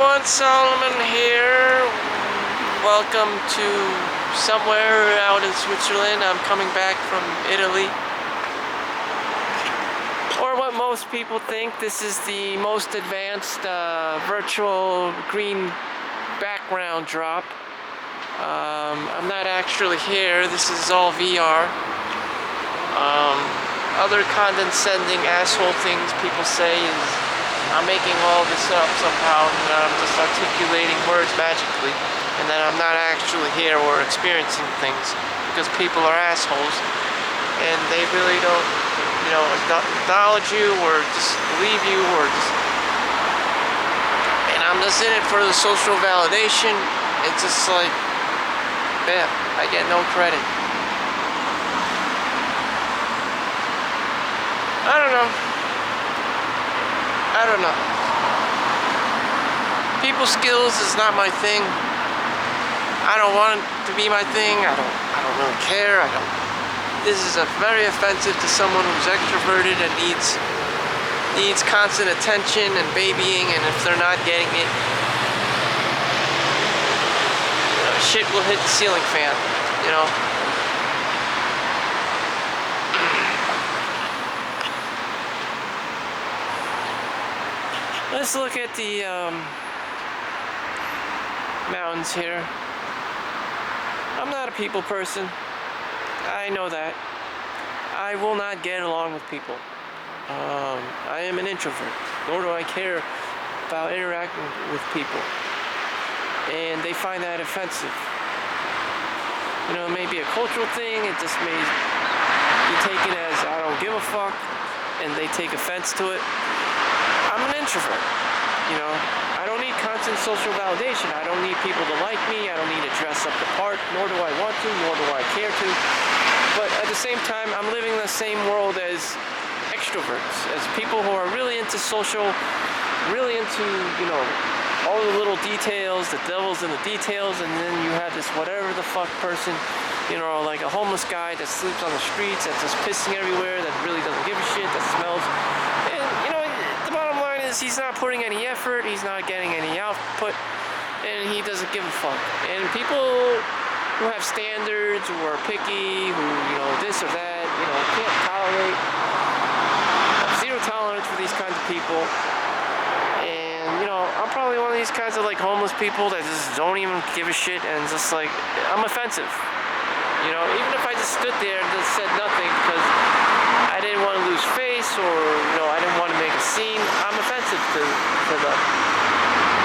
Everyone, Solomon here. Welcome to somewhere out in Switzerland. I'm coming back from Italy. Or what most people think, this is the most advanced virtual green background drop. I'm not actually here. This is all VR. Other condescending asshole things people say is I'm making all this up somehow, and I'm just articulating words magically, and that I'm not actually here or experiencing things, because people are assholes, and they really don't, acknowledge you, or just believe you, or just... And I'm just in it for the social validation. It's just like, yeah, I get no credit. I don't know. People skills is not my thing. I don't want it to be my thing. I don't really care. This is very offensive to someone who's extroverted and needs constant attention and babying, and if they're not getting it, shit will hit the ceiling fan, Let's look at the mountains here. I'm not a people person. I know that. I will not get along with people. I am an introvert, nor do I care about interacting with people. And they find that offensive. It may be a cultural thing, it just may be taken as I don't give a fuck, and they take offense to it. I'm an introvert, I don't need constant social validation. I don't need people to like me. I don't need to dress up the part, nor do I want to, nor do I care to. But at the same time, I'm living in the same world as extroverts, as people who are really into social, really into, all the little details, the devil's in the details, and then you have this whatever the fuck person, like a homeless guy that sleeps on the streets, that's just pissing everywhere, that really doesn't give a shit, that smells. And, the bottom line is he's not putting any effort, he's not getting any output, and he doesn't give a fuck. And people who have standards, who are picky, who, this or that, can't tolerate, have zero tolerance for these kinds of people. I'm probably one of these kinds of homeless people that just don't even give a shit, and just I'm offensive. Even if I just stood there and just said nothing because I didn't want to lose face, or I didn't want to make a scene, I'm offensive to them.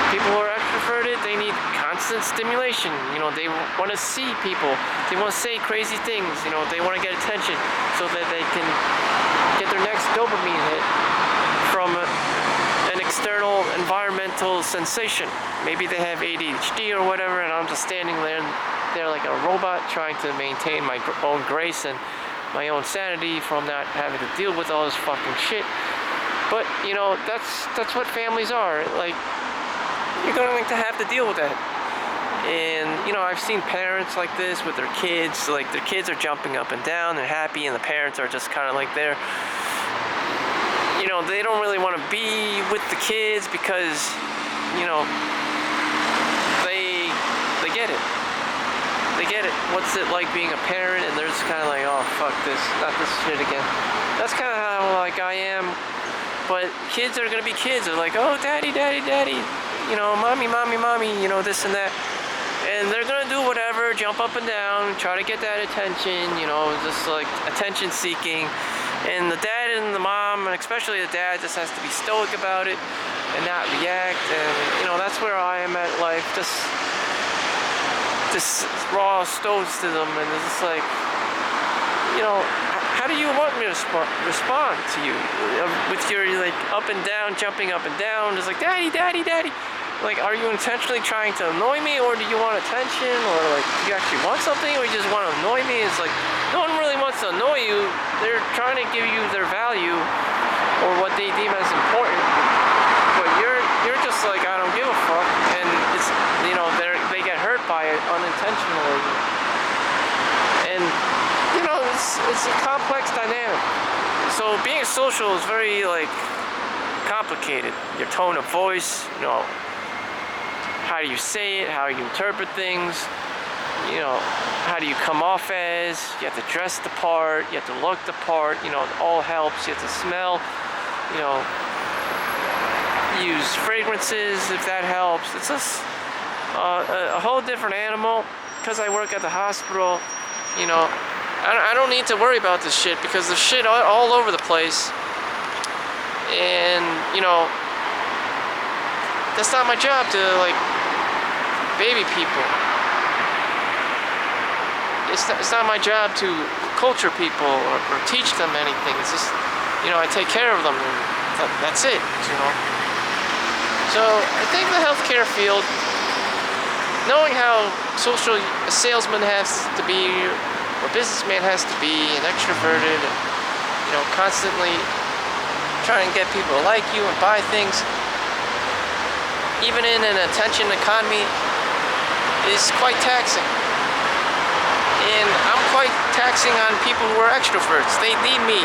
People who are extroverted, they need constant stimulation. They want to see people. They want to say crazy things. They want to get attention so that they can get their next dopamine hit from an external environmental sensation. Maybe they have ADHD or whatever, and I'm just standing there like a robot trying to maintain my own grace and my own sanity from not having to deal with all this fucking shit. But that's what families are. You're going to have to deal with that. And I've seen parents like this with their kids. Their kids are jumping up and down, they're happy, and the parents are just kind of they're they don't really want to be with the kids because, they get it. They get it. What's it like being a parent? And they're just kind of oh, fuck this, not this shit again. That's kind of how, I am. But kids are going to be kids. They're oh, daddy, daddy, daddy. Mommy, mommy, mommy, this and that. And they're going to do whatever, jump up and down, try to get that attention, just attention seeking. And the dad and the mom, and especially the dad, just has to be stoic about it and not react. And, that's where I am at life. Just raw stoicism, and it's just how do you want me to respond to you? With your, up and down, jumping up and down, just daddy, daddy, daddy. Are you intentionally trying to annoy me, or do you want attention, or do you actually want something, or you just want to annoy me? It's no one really wants to annoy you. They're trying to give you their value, or what they deem as important. But you're just I don't give a fuck, and it's they get hurt by it unintentionally. And it's a complex dynamic. So being social is very complicated. Your tone of voice, how do you say it, how you interpret things, you know, how do you come off as, you have to dress the part, you have to look the part, you know, it all helps, you have to smell, you know, use fragrances if that helps. It's just a whole different animal. Because I work at the hospital, you know, I don't need to worry about this shit because there's shit all over the place. And, you know, that's not my job to, like, baby people. It's not my job to culture people or teach them anything. It's just, you know, I take care of them and that's it, you know. So I think the healthcare field, knowing how social a salesman has to be, or a businessman has to be, and extroverted, and, you know, constantly trying to get people to like you and buy things, even in an attention economy, is quite taxing. And I'm quite taxing on people who are extroverts. They need me,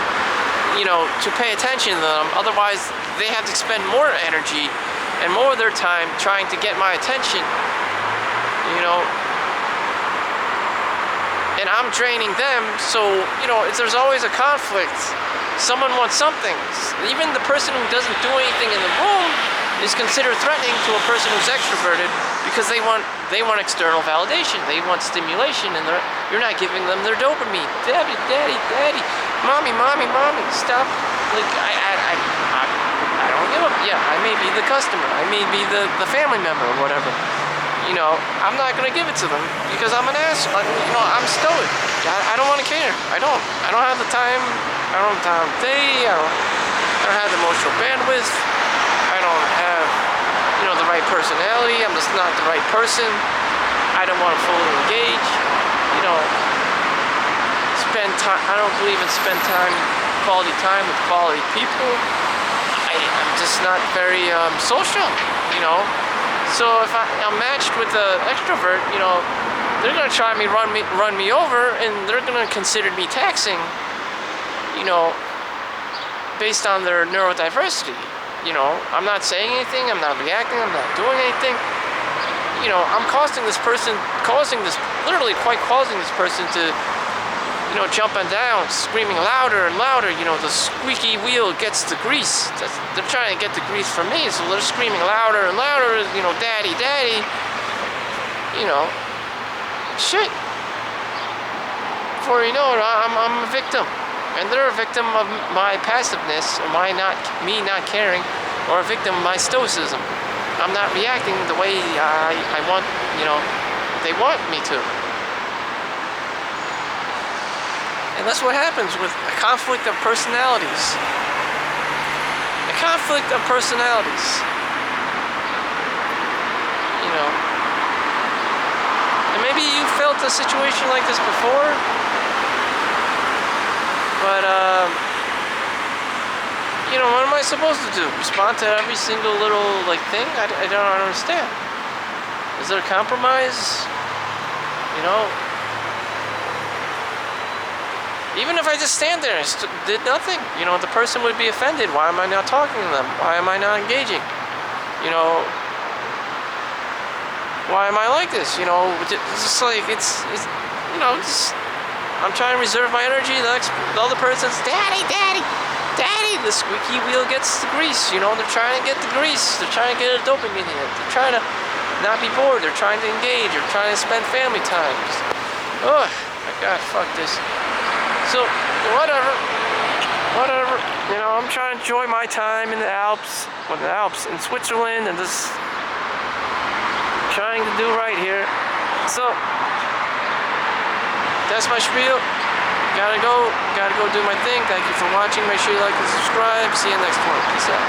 you know, to pay attention to them. Otherwise, they have to spend more energy and more of their time trying to get my attention, you know. And I'm draining them, so, you know, there's always a conflict. Someone wants something. Even the person who doesn't do anything in the room is considered threatening to a person who's extroverted because they want external validation. They want stimulation, and you're not giving them their dopamine. Daddy, daddy, daddy, mommy, mommy, mommy, stop. Like, I don't give up. Yeah, I may be the customer. I may be the family member or whatever. You know, I'm not gonna give it to them because I'm an ass. You know, I'm stoic. I don't want to care. I don't have the time. I don't have the time of day. I don't have the emotional bandwidth. I don't have, you know, the right personality. I'm just not the right person. I don't want to fully engage. You know, spend time. I don't believe in quality time with quality people. I'm just not very social. You know. So if I'm matched with an extrovert, you know, they're gonna try run me over, and they're gonna consider me taxing, you know, based on their neurodiversity. You know, I'm not saying anything, I'm not reacting, I'm not doing anything. You know, I'm causing this person to, you know, jump and down, screaming louder and louder. You know, the squeaky wheel gets the grease. They're trying to get the grease from me, so they're screaming louder and louder, you know, daddy, daddy. You know, shit. Before you know it, I'm a victim. And they're a victim of my passiveness, or me not caring, or a victim of my stoicism. I'm not reacting the way I want, you know, they want me to. And that's what happens with a conflict of personalities. A conflict of personalities. You know. And maybe you felt a situation like this before. But, you know, what am I supposed to do? Respond to every single little, like, thing? I don't understand. Is there a compromise? You know? Even if I just stand there and did nothing, you know, the person would be offended. Why am I not talking to them? Why am I not engaging? You know, why am I like this? You know, it's just like, it's you know, I'm trying to reserve my energy. The other person's, daddy, daddy, daddy. The squeaky wheel gets the grease. You know, they're trying to get the grease. They're trying to get a dopamine hit. They're trying to not be bored. They're trying to engage. They're trying to spend family time. Oh, my God, fuck this. So, whatever, you know, I'm trying to enjoy my time in the Alps, in Switzerland, and just trying to do right here. So, that's my spiel. Gotta go do my thing. Thank you for watching. Make sure you like and subscribe. See you next one. Peace out.